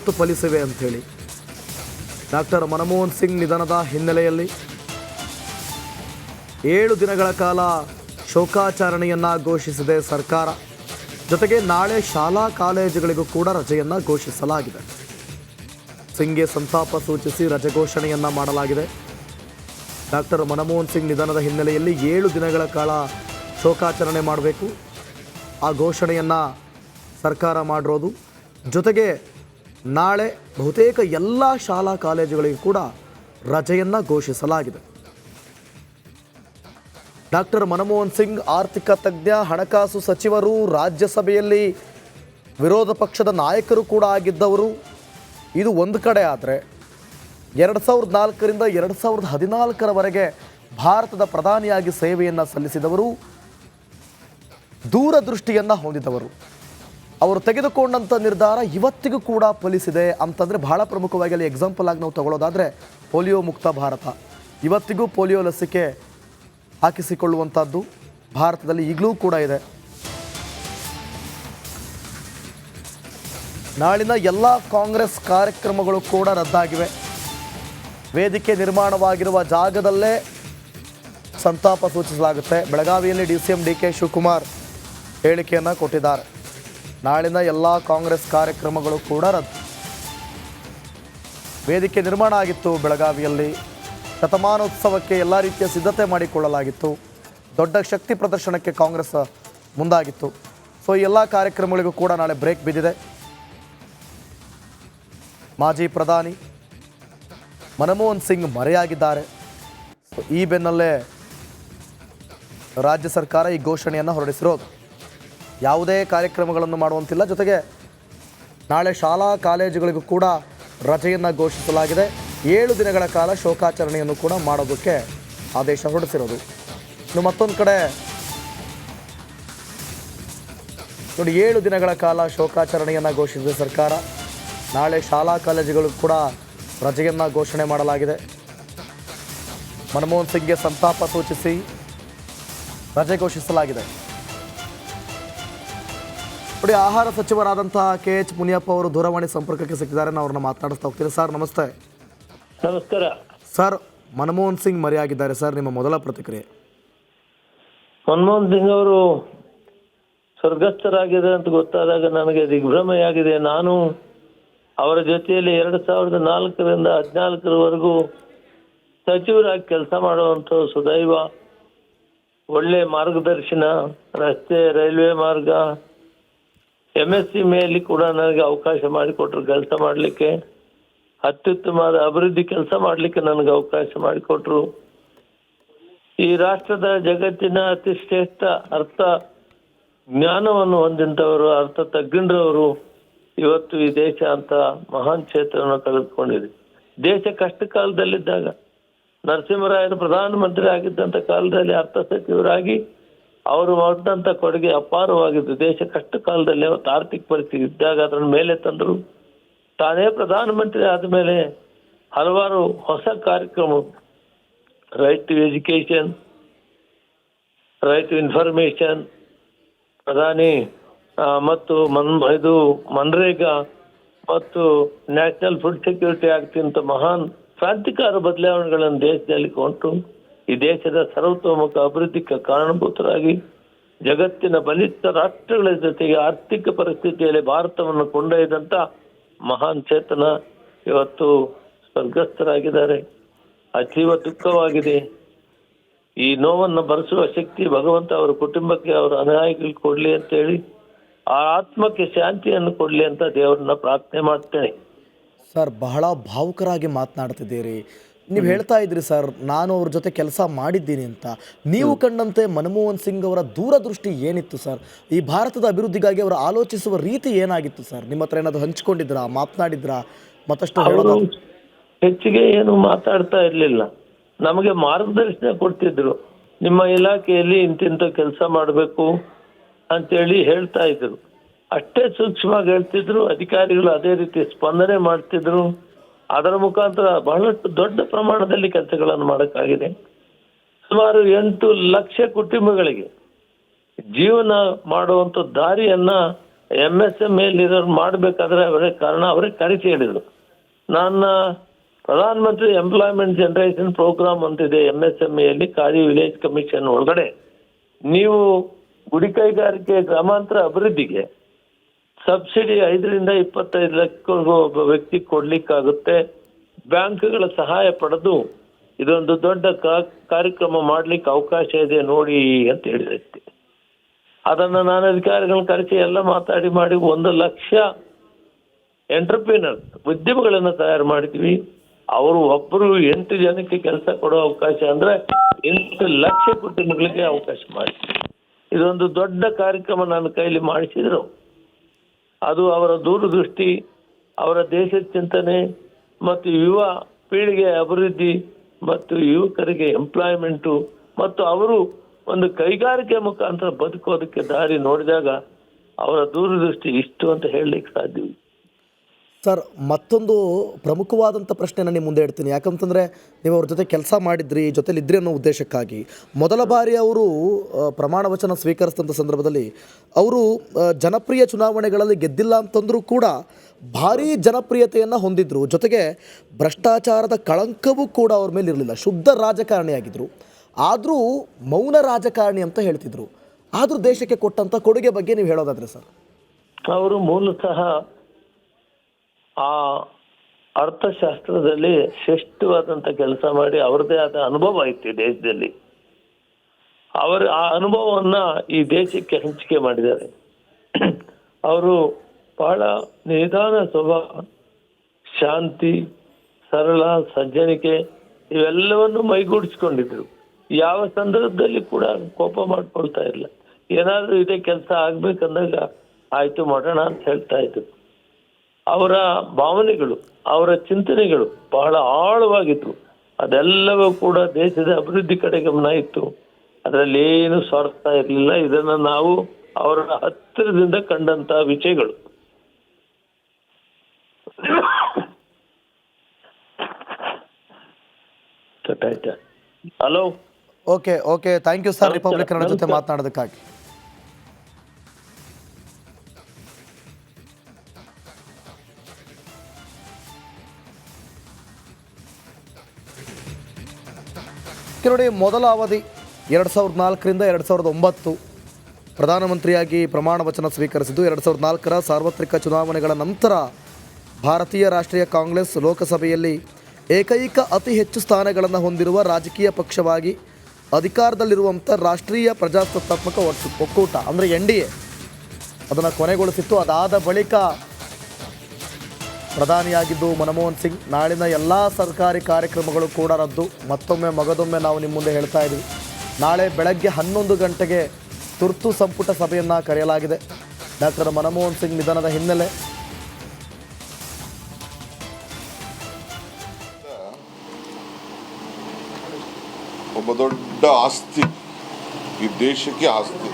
ಇವತ್ತು ಫಲಿಸಿವೆ ಅಂಥೇಳಿ. ಡಾಕ್ಟರ್ ಮನಮೋಹನ್ ಸಿಂಗ್ ನಿಧನದ ಹಿನ್ನೆಲೆಯಲ್ಲಿ 7 ದಿನಗಳ ಕಾಲ ಶೋಕಾಚರಣೆಯನ್ನು ಘೋಷಿಸಿದೆ ಸರ್ಕಾರ. ಜೊತೆಗೆ ನಾಳೆ ಶಾಲಾ ಕಾಲೇಜುಗಳಿಗೂ ಕೂಡ ರಜೆಯನ್ನು ಘೋಷಿಸಲಾಗಿದೆ. ಸಿಂಗ್ಗೆ ಸಂತಾಪ ಸೂಚಿಸಿ ರಜೆ ಘೋಷಣೆಯನ್ನು ಮಾಡಲಾಗಿದೆ. ಡಾಕ್ಟರ್ ಮನಮೋಹನ್ ಸಿಂಗ್ ನಿಧನದ ಹಿನ್ನೆಲೆಯಲ್ಲಿ 7 ದಿನಗಳ ಕಾಲ ಶೋಕಾಚರಣೆ ಮಾಡಬೇಕು. ಆ ಘೋಷಣೆಯನ್ನು ಸರ್ಕಾರ ಮಾಡಿರೋದು. ಜೊತೆಗೆ ನಾಳೆ ಬಹುತೇಕ ಎಲ್ಲ ಶಾಲಾ ಕಾಲೇಜುಗಳಿಗೂ ಕೂಡ ರಜೆಯನ್ನು ಘೋಷಿಸಲಾಗಿದೆ. ಡಾಕ್ಟರ್ ಮನಮೋಹನ್ ಸಿಂಗ್ ಆರ್ಥಿಕ ತಜ್ಞ, ಹಣಕಾಸು ಸಚಿವರು, ರಾಜ್ಯಸಭೆಯಲ್ಲಿ ವಿರೋಧ ಪಕ್ಷದ ನಾಯಕರು ಕೂಡ ಆಗಿದ್ದವರು. ಇದು ಒಂದು ಕಡೆ ಆದರೆ 2004ರಿಂದ 2014ರವರೆಗೆ ಭಾರತದ ಪ್ರಧಾನಿಯಾಗಿ ಸೇವೆಯನ್ನು ಸಲ್ಲಿಸಿದವರು, ದೂರದೃಷ್ಟಿಯನ್ನು ಹೊಂದಿದವರು. ಅವರು ತೆಗೆದುಕೊಂಡಂಥ ನಿರ್ಧಾರ ಇವತ್ತಿಗೂ ಕೂಡ ಫಲಿಸಿದೆ ಅಂತಂದರೆ ಬಹಳ ಪ್ರಮುಖವಾಗಿ ಅಲ್ಲಿ ಎಕ್ಸಾಂಪಲ್ ಆಗಿ ನಾವು ತಗೊಳ್ಳೋದಾದರೆ ಪೋಲಿಯೋ ಮುಕ್ತ ಭಾರತ. ಇವತ್ತಿಗೂ ಪೋಲಿಯೋ ಲಸಿಕೆ ಹಾಕಿಸಿಕೊಳ್ಳುವಂಥದ್ದು ಭಾರತದಲ್ಲಿ ಈಗಲೂ ಕೂಡ ಇದೆ. ನಾಳಿನ ಎಲ್ಲ ಕಾಂಗ್ರೆಸ್ ಕಾರ್ಯಕ್ರಮಗಳು ಕೂಡ ರದ್ದಾಗಿವೆ. ವೇದಿಕೆ ನಿರ್ಮಾಣವಾಗಿರುವ ಜಾಗದಲ್ಲೇ ಸಂತಾಪ ಸೂಚಿಸಲಾಗುತ್ತೆ. ಬೆಳಗಾವಿಯಲ್ಲಿ DCM DK ಶಿವಕುಮಾರ್ ಹೇಳಿಕೆಯನ್ನು ಕೊಟ್ಟಿದ್ದಾರೆ. ನಾಳಿನ ಎಲ್ಲ ಕಾಂಗ್ರೆಸ್ ಕಾರ್ಯಕ್ರಮಗಳು ಕೂಡ ರದ್ದು. ವೇದಿಕೆ ನಿರ್ಮಾಣ ಆಗಿತ್ತು ಬೆಳಗಾವಿಯಲ್ಲಿ. ಶತಮಾನೋತ್ಸವಕ್ಕೆ ಎಲ್ಲ ರೀತಿಯ ಸಿದ್ಧತೆ ಮಾಡಿಕೊಳ್ಳಲಾಗಿತ್ತು. ದೊಡ್ಡ ಶಕ್ತಿ ಪ್ರದರ್ಶನಕ್ಕೆ ಕಾಂಗ್ರೆಸ್ ಮುಂದಾಗಿತ್ತು. ಸೊ ಎಲ್ಲ ಕಾರ್ಯಕ್ರಮಗಳಿಗೂ ಕೂಡ ನಾಳೆ ಬ್ರೇಕ್ ಬಿದ್ದಿದೆ. ಮಾಜಿ ಪ್ರಧಾನಿ ಮನಮೋಹನ್ ಸಿಂಗ್ ಮರೆಯಾಗಿದ್ದಾರೆ. ಈ ಬೆನ್ನಲ್ಲೇ ರಾಜ್ಯ ಸರ್ಕಾರ ಈ ಘೋಷಣೆಯನ್ನು ಹೊರಡಿಸಿರೋದು. ಯಾವುದೇ ಕಾರ್ಯಕ್ರಮಗಳನ್ನು ಮಾಡುವಂತಿಲ್ಲ. ಜೊತೆಗೆ ನಾಳೆ ಶಾಲಾ ಕಾಲೇಜುಗಳಿಗೂ ಕೂಡ ರಜೆಯನ್ನು ಘೋಷಿಸಲಾಗಿದೆ. 7 ದಿನಗಳ ಕಾಲ ಶೋಕಾಚರಣೆಯನ್ನು ಕೂಡ ಮಾಡೋದಕ್ಕೆ ಆದೇಶ ಹೊರಡಿಸಿರೋದು. ಇನ್ನು ಮತ್ತೊಂದು ಕಡೆ ನೋಡಿ, 7 ದಿನಗಳ ಕಾಲ ಶೋಕಾಚರಣೆಯನ್ನು ಘೋಷಿಸಿದ ಸರ್ಕಾರ. ನಾಳೆ ಶಾಲಾ ಕಾಲೇಜುಗಳು ಕೂಡ ರಜೆಯನ್ನು ಘೋಷಣೆ ಮಾಡಲಾಗಿದೆ. ಮನಮೋಹನ್ ಸಿಂಗ್ಗೆ ಸಂತಾಪ ಸೂಚಿಸಿ ರಜೆ ಘೋಷಿಸಲಾಗಿದೆ. ನೋಡಿ, ಆಹಾರ ಸಚಿವರಾದಂತಹ KH ಮುನಿಯಪ್ಪ ಅವರು ದೂರವಾಣಿ ಸಂಪರ್ಕಕ್ಕೆ ಸಿಕ್ಕಿದ್ದಾರೆ. ನಾವು ಅವ್ರನ್ನ ಮಾತನಾಡಿಸ್ತಾ ಹೋಗ್ತೀವಿ. ಸರ್ ನಮಸ್ತೆ. ನಮಸ್ಕಾರ ಸರ್. ಮನಮೋಹನ್ ಸಿಂಗ್ ಮರೆಯಾಗಿದ್ದಾರೆ ಸರ್, ನಿಮ್ಮ ಮೊದಲ ಪ್ರತಿಕ್ರಿಯೆ? ಮನಮೋಹನ್ ಸಿಂಗ್ ಅವರು ಸ್ವರ್ಗಸ್ಥರಾಗಿದೆ ಅಂತ ಗೊತ್ತಾದಾಗ ನನಗೆ ದಿಗ್ಭ್ರಮೆಯಾಗಿದೆ. ನಾನು ಅವರ ಜೊತೆಯಲ್ಲಿ 2004ರಿಂದ 2014ರವರೆಗೂ ಸಚಿವರಾಗಿ ಕೆಲಸ ಮಾಡುವಂಥ ಸುದೈವ, ಒಳ್ಳೆ ಮಾರ್ಗದರ್ಶನ, ರಸ್ತೆ, ರೈಲ್ವೆ ಮಾರ್ಗ, MSC ಮೇಲೆ ಕೂಡ ನನಗೆ ಅವಕಾಶ ಮಾಡಿಕೊಟ್ರು ಕೆಲಸ ಮಾಡಲಿಕ್ಕೆ. ಅತ್ಯುತ್ತಮವಾದ ಅಭಿವೃದ್ಧಿ ಕೆಲಸ ಮಾಡಲಿಕ್ಕೆ ನನಗೆ ಅವಕಾಶ ಮಾಡಿಕೊಟ್ರು. ಈ ರಾಷ್ಟ್ರದ ಜಗತ್ತಿನ ಅತಿ ಶ್ರೇಷ್ಠ ಅರ್ಥ ಜ್ಞಾನವನ್ನು ಹೊಂದಿದ್ದವರು, ಅರ್ಥ ತಜ್ಞರವರು ಇವತ್ತು ಈ ದೇಶ ಅಂತ ಮಹಾನ್ ಕ್ಷೇತ್ರವನ್ನು ಕಳೆದುಕೊಂಡಿದೆ. ದೇಶ ಕಷ್ಟ ಕಾಲದಲ್ಲಿದ್ದಾಗ ನರಸಿಂಹರಾಯರು ಪ್ರಧಾನಮಂತ್ರಿ ಆಗಿದ್ದಂಥ ಕಾಲದಲ್ಲಿ ಅರ್ಥ ಸಚಿವರಾಗಿ ಅವರು ಮಾಡಿದಂಥ ಕೊಡುಗೆ ಅಪಾರವಾಗಿದ್ದು. ದೇಶ ಕಷ್ಟ ಕಾಲದಲ್ಲಿ ಅವತ್ತು ಆರ್ಥಿಕ ಪರಿಸ್ಥಿತಿ ಇದ್ದಾಗ ಅದರ ಮೇಲೆ ತಂದರು. ತಾನೇ ಪ್ರಧಾನಮಂತ್ರಿ ಆದ ಮೇಲೆ ಹಲವಾರು ಹೊಸ ಕಾರ್ಯಕ್ರಮ, right to education, right to information, ಪ್ರಧಾನಿ ಮತ್ತು ಮನ್ರೇಗಾ ಮತ್ತು ನ್ಯಾಷನಲ್ ಫುಡ್ ಸೆಕ್ಯೂರಿಟಿ ಆಕ್ಟ್ ಇಂಥ ಮಹಾನ್ ಕ್ರಾಂತಿಕಾರ ಬದಲಾವಣೆಗಳನ್ನು ದೇಶದಲ್ಲಿ ಕೊಂಡು ಈ ದೇಶದ ಸರ್ವತೋಮುಖ ಅಭಿವೃದ್ಧಿಗೆ ಕಾರಣಭೂತರಾಗಿ ಜಗತ್ತಿನ ಬಲಿಷ್ಠ ರಾಷ್ಟ್ರಗಳ ಜೊತೆಗೆ ಆರ್ಥಿಕ ಪರಿಸ್ಥಿತಿಯಲ್ಲಿ ಭಾರತವನ್ನು ಕೊಂಡೊಯ್ದಂಥ ಮಹಾನ್ ಚೇತನ ಇವತ್ತು ಸ್ವರ್ಗಸ್ಥರಾಗಿದ್ದಾರೆ. ಅತೀವ ದುಃಖವಾಗಿದೆ. ಈ ನೋವನ್ನು ಭರಿಸುವ ಶಕ್ತಿ ಭಗವಂತ ಅವರ ಕುಟುಂಬಕ್ಕೆ, ಅವರ ಅನುಯಾಯಿಗಳಿಗೆ ಕೊಡಲಿ ಅಂತೇಳಿ, ಆ ಆತ್ಮಕ್ಕೆ ಶಾಂತಿಯನ್ನು ಕೊಡಲಿ ಅಂತ ದೇವರನ್ನ ಪ್ರಾರ್ಥನೆ ಮಾಡ್ತೇನೆ. ಸರ್, ಬಹಳ ಭಾವುಕರಾಗಿ ಮಾತನಾಡ್ತಿದ್ದೀರಿ. ನೀವು ಹೇಳ್ತಾ ಇದ್ರಿ ಸರ್, ನಾನು ಅವ್ರ ಜೊತೆ ಕೆಲಸ ಮಾಡಿದ್ದೀನಿ ಅಂತ. ನೀವು ಕಂಡಂತೆ ಮನಮೋಹನ್ ಸಿಂಗ್ ಅವರ ದೂರದೃಷ್ಟಿ ಏನಿತ್ತು ಸರ್? ಈ ಭಾರತದ ಅಭಿವೃದ್ಧಿಗಾಗಿ ಅವರು ಆಲೋಚಿಸುವ ರೀತಿ ಏನಾಗಿತ್ತು ಸರ್? ನಿಮ್ಮ ಹತ್ರ ಏನಾದ್ರು ಹಂಚ್ಕೊಂಡಿದ್ರಾ, ಮಾತನಾಡಿದ್ರಾ? ಮತ್ತಷ್ಟು ಹೇಳೋದು? ಹೆಚ್ಚಿಗೆ ಏನು ಮಾತಾಡ್ತಾ ಇರಲಿಲ್ಲ. ನಮಗೆ ಮಾರ್ಗದರ್ಶನ ಕೊಡ್ತಿದ್ರು. ನಿಮ್ಮ ಇಲಾಖೆಯಲ್ಲಿ ಇಂತಿಂತ ಕೆಲಸ ಮಾಡಬೇಕು ಅಂತೇಳಿ ಹೇಳ್ತಾ ಇದ್ರು. ಅಷ್ಟೇ ಸೂಕ್ಷ್ಮವಾಗಿ ಹೇಳ್ತಿದ್ರು. ಅಧಿಕಾರಿಗಳು ಅದೇ ರೀತಿ ಸ್ಪಂದನೆ ಮಾಡ್ತಿದ್ರು. ಅದರ ಮುಖಾಂತರ ಬಹಳಷ್ಟು ದೊಡ್ಡ ಪ್ರಮಾಣದಲ್ಲಿ ಕೆಲಸಗಳನ್ನು ಮಾಡೋಕ್ಕಾಗಿದೆ. ಸುಮಾರು 8 ಲಕ್ಷ ಕುಟುಂಬಗಳಿಗೆ ಜೀವನ ಮಾಡುವಂಥ ದಾರಿಯನ್ನ MSMEಲಿರೋರು ಮಾಡಬೇಕಾದ್ರೆ ಅವರೇ ಕಾರಣ, ಅವರೇ ಕರೆಸಿ ಹೇಳಿದರು. ನನ್ನ ಪ್ರಧಾನಮಂತ್ರಿ ಎಂಪ್ಲಾಯ್ಮೆಂಟ್ ಜನರೇಷನ್ ಪ್ರೋಗ್ರಾಮ್ ಅಂತಿದೆ MSMEಯಲ್ಲಿ, ಕಾಳಿ ವಿಲೇಜ್ ಕಮಿಷನ್ ಒಳಗಡೆ. ನೀವು ಗುಡಿ ಕೈಗಾರಿಕೆ ಗ್ರಾಮಾಂತರ ಅಭಿವೃದ್ಧಿಗೆ ಸಬ್ಸಿಡಿ 5ರಿಂದ 25 ಲಕ್ಷವರೆಗೂ ಒಬ್ಬ ವ್ಯಕ್ತಿ ಕೊಡ್ಲಿಕ್ಕಾಗುತ್ತೆ. ಬ್ಯಾಂಕ್ಗಳ ಸಹಾಯ ಪಡೆದು ಇದೊಂದು ದೊಡ್ಡ ಕಾರ್ಯಕ್ರಮ ಮಾಡ್ಲಿಕ್ಕೆ ಅವಕಾಶ ಇದೆ ನೋಡಿ ಅಂತ ಹೇಳಿದೆ. ಅದನ್ನು ನಾನು ಅಧಿಕಾರಿಗಳನ್ನ ಕರೆಸಿ ಎಲ್ಲ ಮಾತಾಡಿ ಮಾಡಿ 1 ಲಕ್ಷ ಎಂಟರ್ಪ್ರಿನರ್ ಉದ್ಯಮಗಳನ್ನು ತಯಾರು ಮಾಡಿದ್ವಿ. ಅವರು ಒಬ್ಬರು 8 ಜನಕ್ಕೆ ಕೆಲಸ ಕೊಡೋ ಅವಕಾಶ ಅಂದ್ರೆ 8 ಲಕ್ಷ ಕುಟುಂಬಗಳಿಗೆ ಅವಕಾಶ ಮಾಡಿ ಇದೊಂದು ದೊಡ್ಡ ಕಾರ್ಯಕ್ರಮ ನನ್ನ ಕೈಲಿ ಮಾಡಿಸಿದ್ರು. ಅದು ಅವರ ದೂರದೃಷ್ಟಿ, ಅವರ ದೇಶದ ಚಿಂತನೆ ಮತ್ತು ಯುವ ಪೀಳಿಗೆ ಅಭಿವೃದ್ಧಿ ಮತ್ತು ಯುವಕರಿಗೆ ಎಂಪ್ಲಾಯ್ಮೆಂಟು ಮತ್ತು ಅವರು ಒಂದು ಕೈಗಾರಿಕೆ ಮುಖಾಂತರ ಬದುಕೋದಕ್ಕೆ ದಾರಿ ನೋಡಿದಾಗ ಅವರ ದೂರದೃಷ್ಟಿ ಇಷ್ಟು ಅಂತ ಹೇಳಲಿಕ್ಕೆ ಸಾಧ್ಯವಿಲ್ಲ. ಸರ್, ಮತ್ತೊಂದು ಪ್ರಮುಖವಾದಂಥ ಪ್ರಶ್ನೆನ ನಿಮ್ಮ ಮುಂದೆ ಇಡ್ತೀನಿ. ಯಾಕಂತಂದರೆ ನೀವು ಅವ್ರ ಜೊತೆ ಕೆಲಸ ಮಾಡಿದ್ರಿ, ಜೊತೆಲಿದ್ರಿ ಅನ್ನೋ ಉದ್ದೇಶಕ್ಕಾಗಿ ಮೊದಲ ಬಾರಿ ಅವರು ಪ್ರಮಾಣ ವಚನ ಸ್ವೀಕರಿಸಿದಂಥ ಸಂದರ್ಭದಲ್ಲಿ ಅವರು ಜನಪ್ರಿಯ ಚುನಾವಣೆಗಳಲ್ಲಿ ಗೆದ್ದಿಲ್ಲ ಅಂತಂದರೂ ಕೂಡ ಭಾರೀ ಜನಪ್ರಿಯತೆಯನ್ನು ಹೊಂದಿದ್ರು. ಜೊತೆಗೆ ಭ್ರಷ್ಟಾಚಾರದ ಕಳಂಕವೂ ಕೂಡ ಅವ್ರ ಮೇಲೆ ಇರಲಿಲ್ಲ. ಶುದ್ಧ ರಾಜಕಾರಣಿಯಾಗಿದ್ದರು. ಆದರೂ ಮೌನ ರಾಜಕಾರಣಿ ಅಂತ ಹೇಳ್ತಿದ್ರು. ಆದರೂ ದೇಶಕ್ಕೆ ಕೊಟ್ಟಂಥ ಕೊಡುಗೆ ಬಗ್ಗೆ ನೀವು ಹೇಳೋದಾದ್ರೆ ಸರ್? ಅವರು ಮೂಲತಃ ಆ ಅರ್ಥಶಾಸ್ತ್ರದಲ್ಲಿ ಶ್ರೇಷ್ಠವಾದಂಥ ಕೆಲಸ ಮಾಡಿ ಅವರದೇ ಆದ ಅನುಭವ ಐತಿ ದೇಶದಲ್ಲಿ. ಅವರ ಆ ಅನುಭವವನ್ನು ಈ ದೇಶಕ್ಕೆ ಹಂಚಿಕೆ ಮಾಡಿದ್ದಾರೆ. ಅವರು ಬಹಳ ನಿಧಾನ ಸ್ವಭಾವ, ಶಾಂತಿ, ಸರಳ, ಸಜ್ಜನಿಕೆ ಇವೆಲ್ಲವನ್ನು ಮೈಗೂಡಿಸ್ಕೊಂಡಿದ್ರು. ಯಾವ ಸಂದರ್ಭದಲ್ಲಿ ಕೂಡ ಕೋಪ ಮಾಡ್ಕೊಳ್ತಾ ಇಲ್ಲ. ಏನಾದರೂ ಇದೇ ಕೆಲಸ ಆಗ್ಬೇಕಂದಾಗ ಆಯ್ತು ಮಾಡೋಣ ಅಂತ ಹೇಳ್ತಾ ಇದ್ರು. ಅವರ ಭಾವನೆಗಳು, ಅವರ ಚಿಂತನೆಗಳು ಬಹಳ ಆಳವಾಗಿತ್ತು. ಅದೆಲ್ಲವೂ ಕೂಡ ದೇಶದ ಅಭಿವೃದ್ಧಿ ಕಡೆ ಗಮನ ಇತ್ತು. ಅದರಲ್ಲಿ ಏನು ಸ್ವಾರ್ಥ ಇರಲಿಲ್ಲ. ಇದನ್ನು ನಾವು ಅವರ ಹತ್ತಿರದಿಂದ ಕಂಡಂತ ವಿಷಯಗಳು. Hello, okay thank you sir, republic Kannada ಜೊತೆ ಮಾತನಾಡೋದಕ್ಕಾಗಿ. ನೋಡಿ, ಮೊದಲ ಅವಧಿ 2004ರಿಂದ 2009 ಪ್ರಧಾನಮಂತ್ರಿಯಾಗಿ ಪ್ರಮಾಣ ವಚನ ಸ್ವೀಕರಿಸಿದ್ದು. 2004ರ ಸಾರ್ವತ್ರಿಕ ಚುನಾವಣೆಗಳ ನಂತರ ಭಾರತೀಯ ರಾಷ್ಟ್ರೀಯ ಕಾಂಗ್ರೆಸ್ ಲೋಕಸಭೆಯಲ್ಲಿ ಏಕೈಕ ಅತಿ ಹೆಚ್ಚು ಸ್ಥಾನಗಳನ್ನು ಹೊಂದಿರುವ ರಾಜಕೀಯ ಪಕ್ಷವಾಗಿ ಅಧಿಕಾರದಲ್ಲಿರುವಂಥ ರಾಷ್ಟ್ರೀಯ ಪ್ರಜಾಸತ್ತಾತ್ಮಕ ಒಕ್ಕೂಟ ಅಂದರೆ NDA ಅದನ್ನು ಕೊನೆಗೊಳಿಸಿತ್ತು. ಅದಾದ ಬಳಿಕ ಪ್ರಧಾನಿಯಾಗಿದ್ದು ಮನಮೋಹನ್ ಸಿಂಗ್. ನಾಳಿನ ಎಲ್ಲ ಸರ್ಕಾರಿ ಕಾರ್ಯಕ್ರಮಗಳು ಕೂಡ ರದ್ದು. ಮಗದೊಮ್ಮೆ ನಾವು ನಿಮ್ಮ ಮುಂದೆ ಹೇಳ್ತಾ ಇದ್ದೀವಿ. ನಾಳೆ ಬೆಳಗ್ಗೆ 11 ಗಂಟೆಗೆ ತುರ್ತು ಸಂಪುಟ ಸಭೆಯನ್ನು ಕರೆಯಲಾಗಿದೆ. ಡಾಕ್ಟರ್ ಮನಮೋಹನ್ ಸಿಂಗ್ ನಿಧನದ ಹಿನ್ನೆಲೆ ಒಬ್ಬ ದೊಡ್ಡ ಆಸ್ತಿ, ಈ ದೇಶಕ್ಕೆ ಆಸ್ತಿ.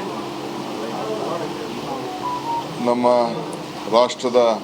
ನಮ್ಮ ರಾಷ್ಟ್ರದ